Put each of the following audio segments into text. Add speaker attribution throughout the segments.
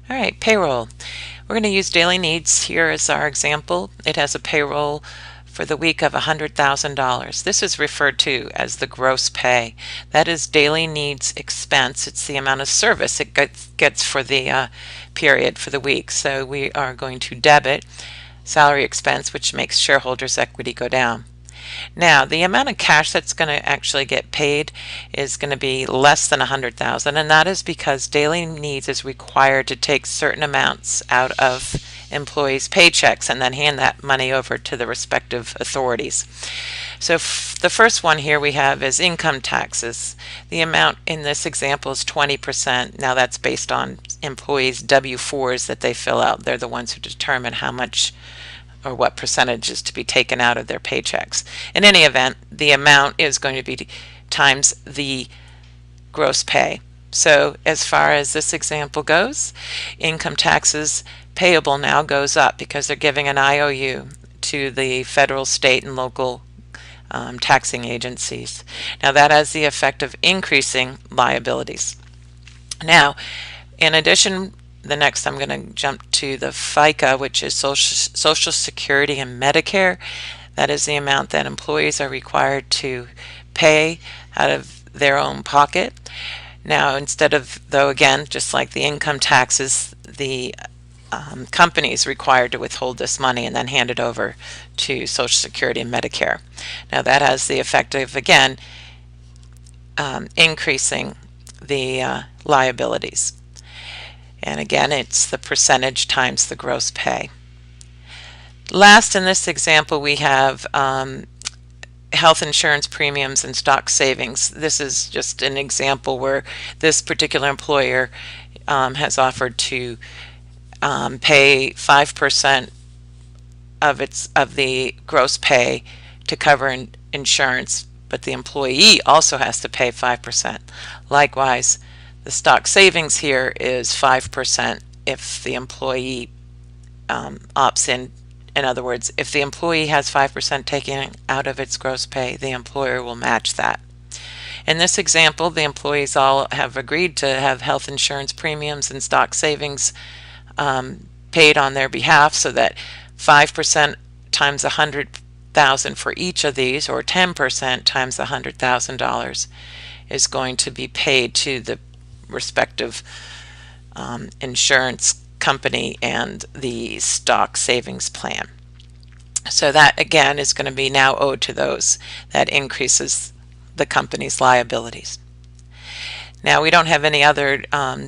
Speaker 1: All right, payroll. We're going to use daily needs here as our example. It has a payroll for the week of $100,000. This is referred to as the gross pay. That is daily needs expense. It's the amount of service it gets for the period for the week. So we are going to debit salary expense, which makes shareholders' equity go down. Now, the amount of cash that's going to actually get paid is going to be less than $100,000, and that is because daily needs is required to take certain amounts out of employees' paychecks and then hand that money over to the respective authorities. So the first one here we have is income taxes. The amount in this example is 20%. Now that's based on employees' W-4s that they fill out. They're the ones who determine how much or what percentage is to be taken out of their paychecks. In any event, the amount is going to be times the gross pay. So as far as this example goes, income taxes payable now goes up because they're giving an IOU to the federal, state, and local taxing agencies. Now that has the effect of increasing liabilities. Now, in addition, the next I'm going to jump to the FICA, which is Social Security and Medicare. That is the amount that employees are required to pay out of their own pocket. Now, instead of, though, again, just like the income taxes, the company is required to withhold this money and then hand it over to Social Security and Medicare. Now, that has the effect of, again, increasing the liabilities. And again, it's the percentage times the gross pay. Last, in this example, we have health insurance premiums and stock savings. This is just an example where this particular employer has offered to pay 5% of the gross pay to cover insurance, but the employee also has to pay 5%. Likewise, the stock savings here is 5% if the employee opts in. In other words, if the employee has 5% taken out of its gross pay, the employer will match that. In this example, the employees all have agreed to have health insurance premiums and stock savings paid on their behalf, so that 5% times $100,000 for each of these, or 10% times $100,000, is going to be paid to the respective insurance company and the stock savings plan. So that again is going to be now owed to those. That increases the company's liabilities. Now we don't have any other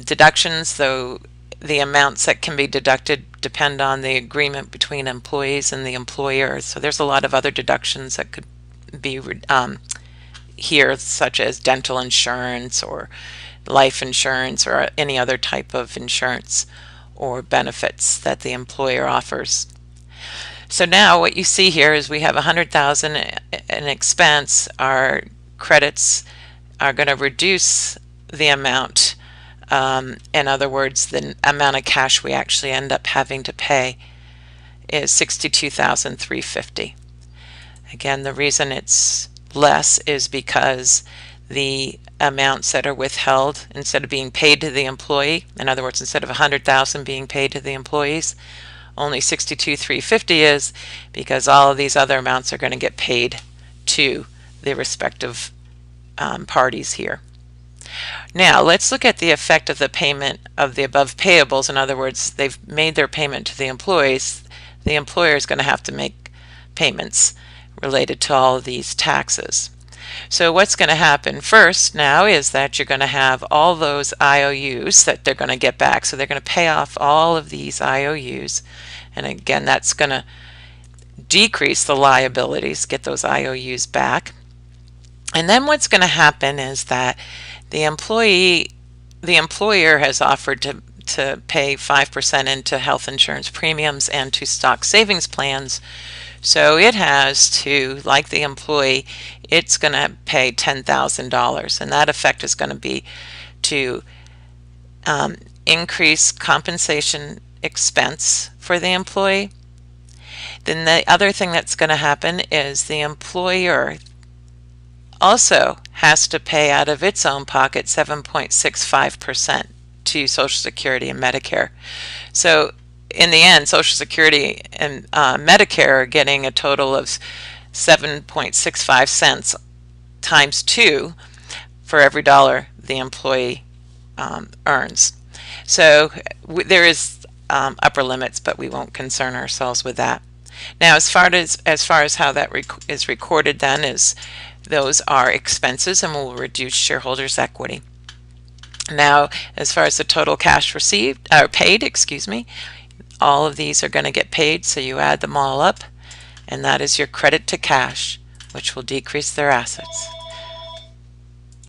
Speaker 1: deductions, though the amounts that can be deducted depend on the agreement between employees and the employer. So there's a lot of other deductions that could be here, such as dental insurance or life insurance or any other type of insurance or benefits that the employer offers. So now what you see here is we have $100,000 in expense. Our credits are going to reduce the amount. In other words, the amount of cash we actually end up having to pay is $62,350. Again, the reason it's less is because the amounts that are withheld, instead of being paid to the employee, in other words, instead of $100,000 being paid to the employees, only $62,350 is, because all of these other amounts are going to get paid to the respective parties here. Now let's look at the effect of the payment of the above payables. In other words, they've made their payment to the employees. The employer is going to have to make payments related to all of these taxes. So what's going to happen first now is that you're going to have all those IOUs that they're going to get back. So they're going to pay off all of these IOUs. And again, that's going to decrease the liabilities, get those IOUs back. And then what's going to happen is that the employer has offered to pay 5% into health insurance premiums and to stock savings plans. So it has to, like the employee, it's going to pay $10,000, and that effect is going to be to increase compensation expense for the employee. Then the other thing that's going to happen is the employer also has to pay out of its own pocket 7.65%. to Social Security and Medicare. So in the end, Social Security and Medicare are getting a total of 7.65 cents times 2 for every dollar the employee earns. So there is upper limits, but we won't concern ourselves with that. Now, as far as how that is recorded, then is those are expenses and will reduce shareholders' equity. Now, as far as the total cash received or paid, excuse me, all of these are going to get paid, so you add them all up, and that is your credit to cash, which will decrease their assets.